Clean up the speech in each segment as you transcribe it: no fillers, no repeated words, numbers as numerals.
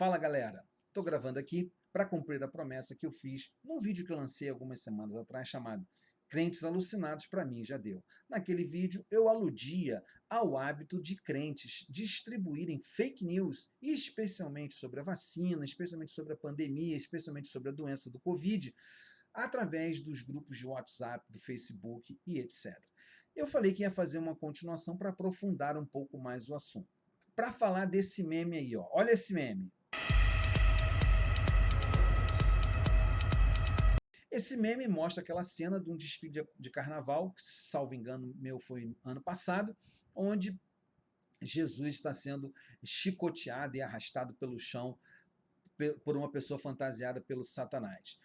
Fala galera, estou gravando aqui para cumprir a promessa que eu fiz num vídeo que eu lancei algumas semanas atrás chamado Crentes Alucinados para mim já deu. Naquele vídeo eu aludia ao hábito de crentes distribuírem fake news, e especialmente sobre a vacina, especialmente sobre a pandemia, especialmente sobre a doença do Covid, através dos grupos de WhatsApp, do Facebook e etc. Eu falei que ia fazer uma continuação para aprofundar um pouco mais o assunto. Para falar desse meme aí, ó. Olha esse meme. Esse meme mostra aquela cena de um desfile de carnaval, que, salvo engano, meu foi ano passado, onde Jesus está sendo chicoteado e arrastado pelo chão por uma pessoa fantasiada pelo Satanás.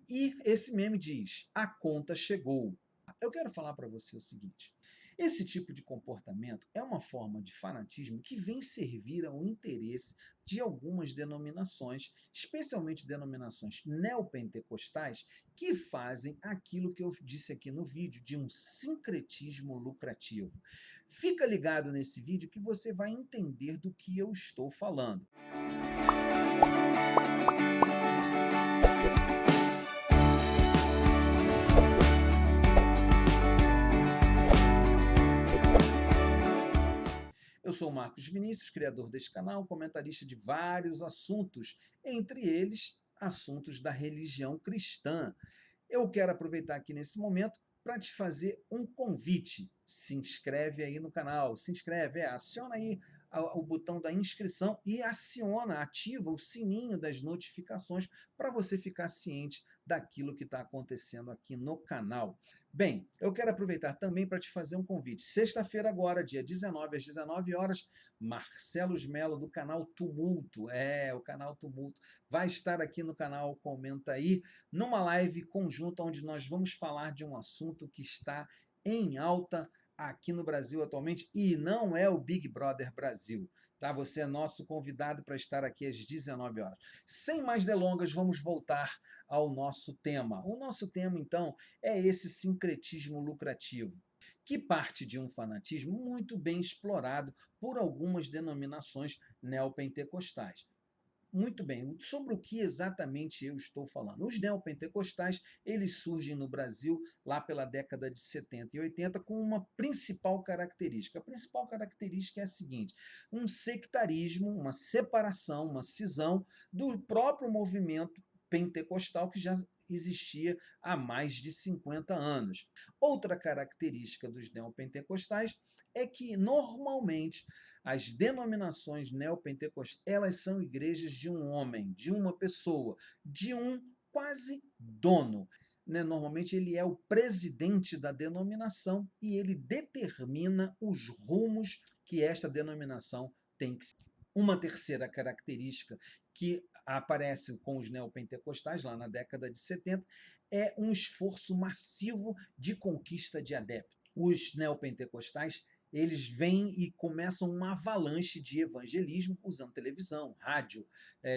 E esse meme diz: a conta chegou. Eu quero falar para você o seguinte: esse tipo de comportamento é uma forma de fanatismo que vem servir ao interesse de algumas denominações, especialmente denominações neopentecostais, que fazem aquilo que eu disse aqui no vídeo, de um sincretismo lucrativo. Fica ligado nesse vídeo que você vai entender do que eu estou falando. Eu sou o Marcos Vinícius, criador deste canal, comentarista de vários assuntos, entre eles assuntos da religião cristã. Eu quero aproveitar aqui nesse momento para te fazer um convite. Se inscreve aí no canal, se inscreve, aciona aí o botão da inscrição e ativa o sininho das notificações para você ficar ciente daquilo que está acontecendo aqui no canal. Bem, eu quero aproveitar também para te fazer um convite. Sexta-feira agora, dia 19 às 19 horas, Marcelo Melo do canal Tumulto, o canal Tumulto, vai estar aqui no canal Comenta Aí, numa live conjunta onde nós vamos falar de um assunto que está em alta aqui no Brasil atualmente, e não é o Big Brother Brasil. Tá? Você é nosso convidado para estar aqui às 19 horas. Sem mais delongas, vamos voltar ao nosso tema. O nosso tema, então, é esse sincretismo lucrativo, que parte de um fanatismo muito bem explorado por algumas denominações neopentecostais. Muito bem, sobre o que exatamente eu estou falando? Os neopentecostais, eles surgem no Brasil lá pela década de 70 e 80 com uma principal característica. A principal característica é a seguinte: um sectarismo, uma separação, uma cisão do próprio movimento pentecostal que já existia há mais de 50 anos. Outra característica dos neopentecostais é que, normalmente, as denominações neopentecostais, elas são igrejas de um homem, de uma pessoa, de um quase dono. Normalmente ele é o presidente da denominação e ele determina os rumos que esta denominação tem que seguir. Uma terceira característica que aparece com os neopentecostais lá na década de 70 é um esforço massivo de conquista de adeptos. Os neopentecostais, eles vêm e começam uma avalanche de evangelismo usando televisão, rádio,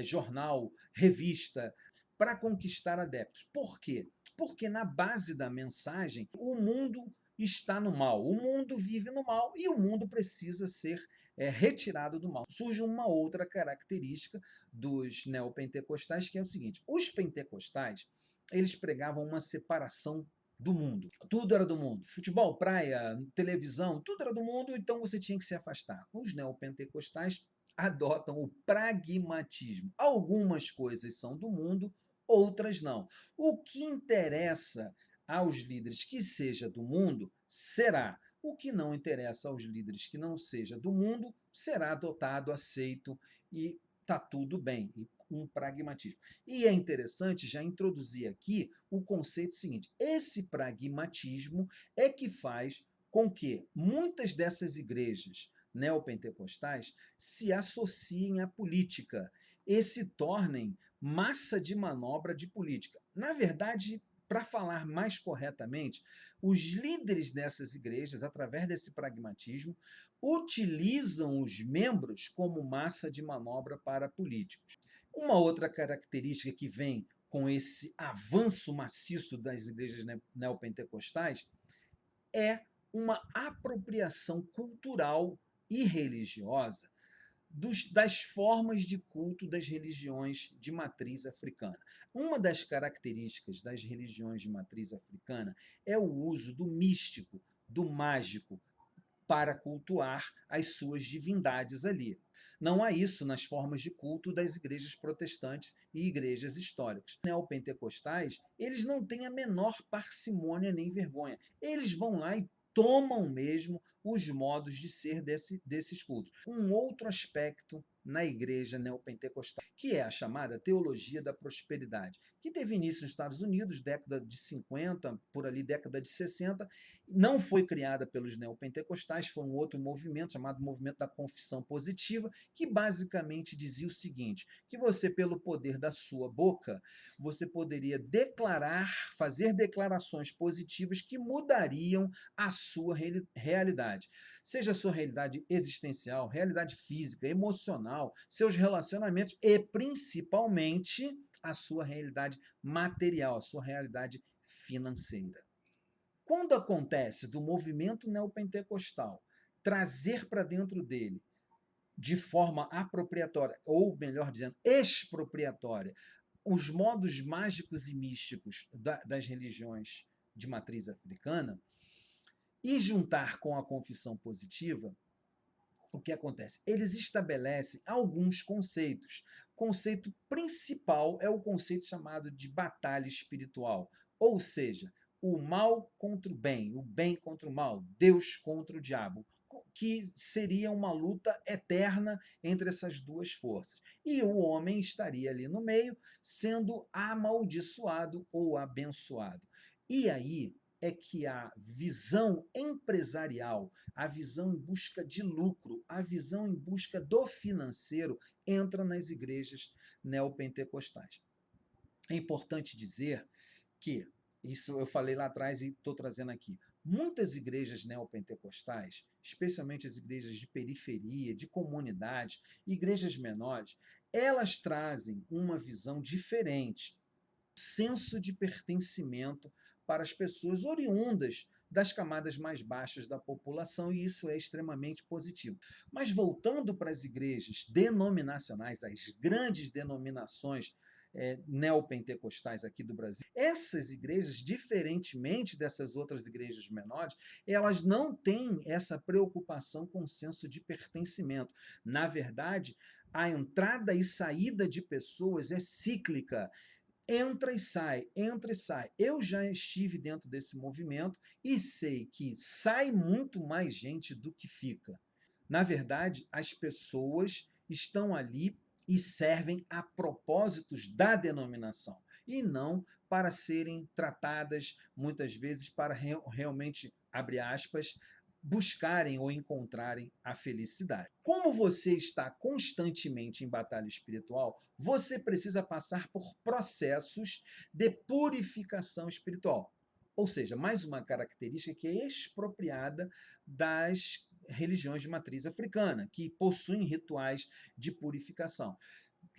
jornal, revista, para conquistar adeptos. Por quê? Porque na base da mensagem, o mundo está no mal, o mundo vive no mal e o mundo precisa ser retirado do mal. Surge uma outra característica dos neopentecostais, que é o seguinte: os pentecostais, eles pregavam uma separação do mundo. Tudo era do mundo. Futebol, praia, televisão, tudo era do mundo, então você tinha que se afastar. Os neopentecostais adotam o pragmatismo. Algumas coisas são do mundo, outras não. O que interessa aos líderes que seja do mundo, será. O que não interessa aos líderes que não seja do mundo, será adotado, aceito e tá tudo bem. E um pragmatismo. E é interessante já introduzir aqui o conceito seguinte: esse pragmatismo é que faz com que muitas dessas igrejas neopentecostais se associem à política e se tornem massa de manobra de política. Na verdade, para falar mais corretamente, os líderes dessas igrejas, através desse pragmatismo, utilizam os membros como massa de manobra para políticos. Uma outra característica que vem com esse avanço maciço das igrejas neopentecostais é uma apropriação cultural e religiosa das formas de culto das religiões de matriz africana. Uma das características das religiões de matriz africana é o uso do místico, do mágico, para cultuar as suas divindades ali. Não há isso nas formas de culto das igrejas protestantes e igrejas históricas. Os neopentecostais, eles não têm a menor parcimônia nem vergonha. Eles vão lá e tomam mesmo os modos de ser desses cultos. Um outro aspecto na igreja neopentecostal, que é a chamada teologia da prosperidade, que teve início nos Estados Unidos, década de 50, por ali década de 60, não foi criada pelos neopentecostais, foi um outro movimento chamado movimento da confissão positiva, que basicamente dizia o seguinte, que você, pelo poder da sua boca, você poderia declarar, fazer declarações positivas que mudariam a sua realidade. Seja a sua realidade existencial, realidade física, emocional, seus relacionamentos e, principalmente, a sua realidade material, a sua realidade financeira. Quando acontece do movimento neopentecostal trazer para dentro dele, de forma apropriatória, ou melhor dizendo, expropriatória, os modos mágicos e místicos das religiões de matriz africana, e juntar com a confissão positiva, o que acontece? Eles estabelecem alguns conceitos. O conceito principal é o conceito chamado de batalha espiritual, ou seja, o mal contra o bem contra o mal, Deus contra o diabo, que seria uma luta eterna entre essas duas forças. E o homem estaria ali no meio, sendo amaldiçoado ou abençoado. E aí é que a visão empresarial, a visão em busca de lucro, a visão em busca do financeiro entra nas igrejas neopentecostais. É importante dizer que, isso eu falei lá atrás e estou trazendo aqui, muitas igrejas neopentecostais, especialmente as igrejas de periferia, de comunidade, igrejas menores, elas trazem uma visão diferente, senso de pertencimento para as pessoas oriundas das camadas mais baixas da população, e isso é extremamente positivo. Mas voltando para as igrejas denominacionais, as grandes denominações neopentecostais aqui do Brasil, essas igrejas, diferentemente dessas outras igrejas menores, elas não têm essa preocupação com o senso de pertencimento. Na verdade, a entrada e saída de pessoas é cíclica. Entra e sai, entra e sai. Eu já estive dentro desse movimento e sei que sai muito mais gente do que fica. Na verdade, as pessoas estão ali e servem a propósitos da denominação e não para serem tratadas, muitas vezes, para realmente, abre aspas, buscarem ou encontrarem a felicidade. Como você está constantemente em batalha espiritual, você precisa passar por processos de purificação espiritual. Ou seja, mais uma característica que é expropriada das religiões de matriz africana, que possuem rituais de purificação.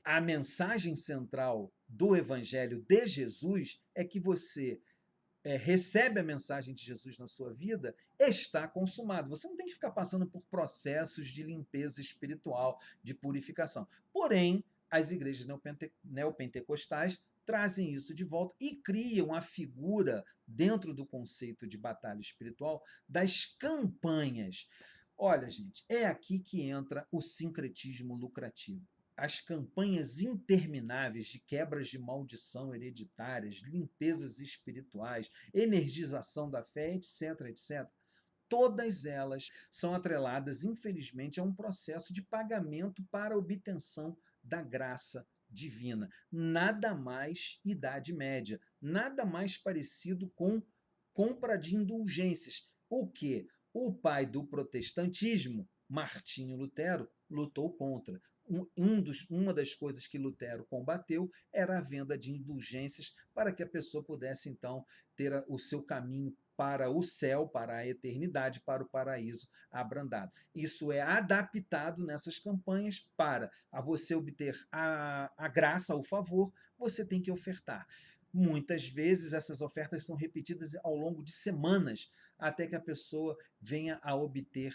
A mensagem central do Evangelho de Jesus é que você recebe a mensagem de Jesus na sua vida, está consumado. Você não tem que ficar passando por processos de limpeza espiritual, de purificação. Porém, as igrejas neopentecostais trazem isso de volta e criam a figura, dentro do conceito de batalha espiritual, das campanhas. Olha, gente, é aqui que entra o sincretismo lucrativo. As campanhas intermináveis de quebras de maldição hereditárias, limpezas espirituais, energização da fé, etc., etc., todas elas são atreladas, infelizmente, a um processo de pagamento para a obtenção da graça divina. Nada mais Idade Média, nada mais parecido com compra de indulgências. O que o pai do protestantismo, Martinho Lutero, lutou contra. Uma das coisas que Lutero combateu era a venda de indulgências para que a pessoa pudesse, então, ter o seu caminho para o céu, para a eternidade, para o paraíso abrandado. Isso é adaptado nessas campanhas para a você obter a graça, o favor, você tem que ofertar. Muitas vezes essas ofertas são repetidas ao longo de semanas, até que a pessoa venha a obter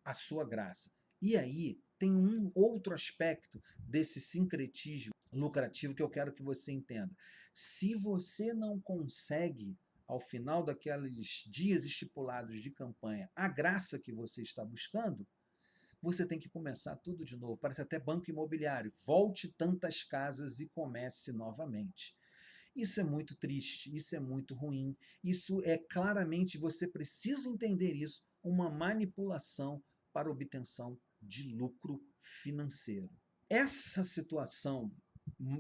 a sua graça. E aí tem um outro aspecto desse sincretismo lucrativo que eu quero que você entenda. Se você não consegue, ao final daqueles dias estipulados de campanha, a graça que você está buscando, você tem que começar tudo de novo. Parece até banco imobiliário. Volte tantas casas e comece novamente. Isso é muito triste, isso é muito ruim. Isso é claramente, você precisa entender isso, uma manipulação para obtenção de lucro financeiro. Essa situação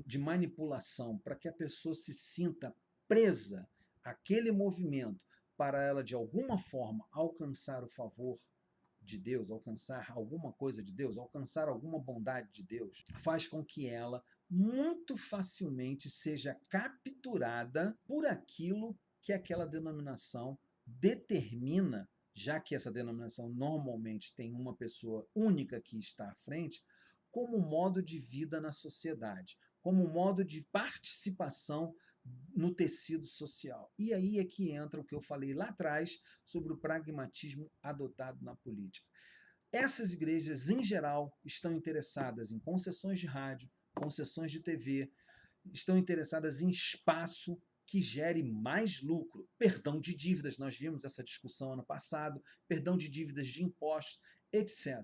de manipulação para que a pessoa se sinta presa àquele movimento para ela, de alguma forma, alcançar o favor de Deus, alcançar alguma coisa de Deus, alcançar alguma bondade de Deus, faz com que ela muito facilmente seja capturada por aquilo que aquela denominação determina, já que essa denominação normalmente tem uma pessoa única que está à frente, como modo de vida na sociedade, como modo de participação no tecido social. E aí é que entra o que eu falei lá atrás sobre o pragmatismo adotado na política. Essas igrejas, em geral, estão interessadas em concessões de rádio, concessões de TV, estão interessadas em espaço que gere mais lucro. Perdão de dívidas, nós vimos essa discussão ano passado, perdão de dívidas de impostos, etc.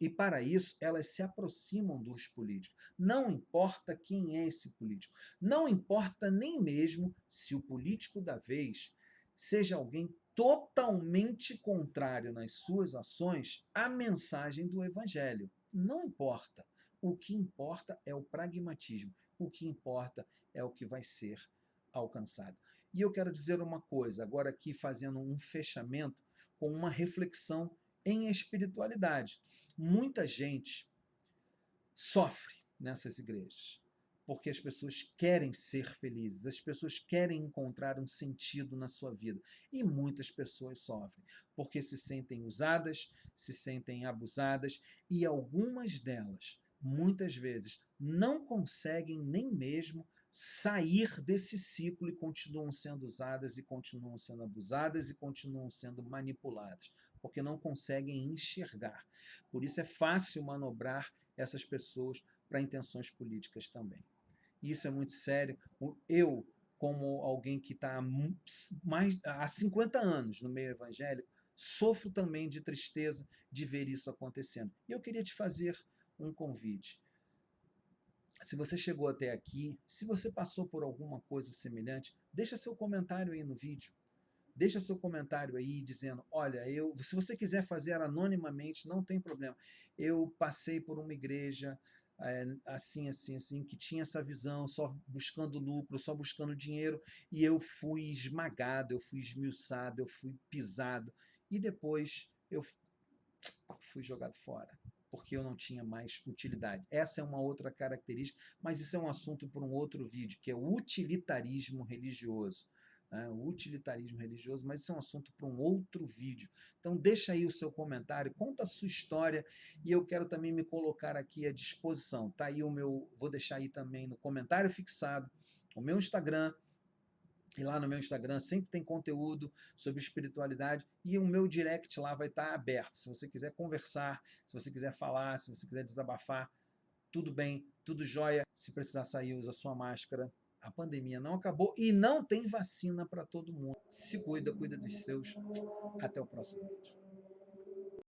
E para isso, elas se aproximam dos políticos. Não importa quem é esse político. Não importa nem mesmo se o político da vez seja alguém totalmente contrário nas suas ações à mensagem do evangelho. Não importa. O que importa é o pragmatismo. O que importa é o que vai ser alcançado. E eu quero dizer uma coisa, agora aqui fazendo um fechamento com uma reflexão em espiritualidade. Muita gente sofre nessas igrejas, porque as pessoas querem ser felizes, as pessoas querem encontrar um sentido na sua vida. E muitas pessoas sofrem, porque se sentem usadas, se sentem abusadas, e algumas delas, muitas vezes, não conseguem nem mesmo sair desse ciclo e continuam sendo usadas e continuam sendo abusadas e continuam sendo manipuladas, porque não conseguem enxergar. Por isso é fácil manobrar essas pessoas para intenções políticas também. Isso é muito sério. Eu, como alguém que está há 50 anos no meio evangélico, sofro também de tristeza de ver isso acontecendo. E eu queria te fazer um convite. Se você chegou até aqui, se você passou por alguma coisa semelhante, deixa seu comentário aí no vídeo. Deixa seu comentário aí dizendo, olha, se você quiser fazer anonimamente, não tem problema. Eu passei por uma igreja assim, assim, assim, que tinha essa visão, só buscando lucro, só buscando dinheiro, e eu fui esmagado, eu fui esmiuçado, eu fui pisado, e depois eu fui jogado fora, porque eu não tinha mais utilidade. Essa é uma outra característica, mas isso é um assunto para um outro vídeo, que é o utilitarismo religioso. O utilitarismo religioso, mas isso é um assunto para um outro vídeo. Então deixa aí o seu comentário, conta a sua história, e eu quero também me colocar aqui à disposição. Tá aí vou deixar aí também no comentário fixado o meu Instagram. E lá no meu Instagram sempre tem conteúdo sobre espiritualidade, e o meu direct lá vai estar aberto. Se você quiser conversar, se você quiser falar, se você quiser desabafar, tudo bem, tudo jóia. Se precisar sair, usa sua máscara. A pandemia não acabou e não tem vacina para todo mundo. Se cuida, cuida dos seus. Até o próximo vídeo.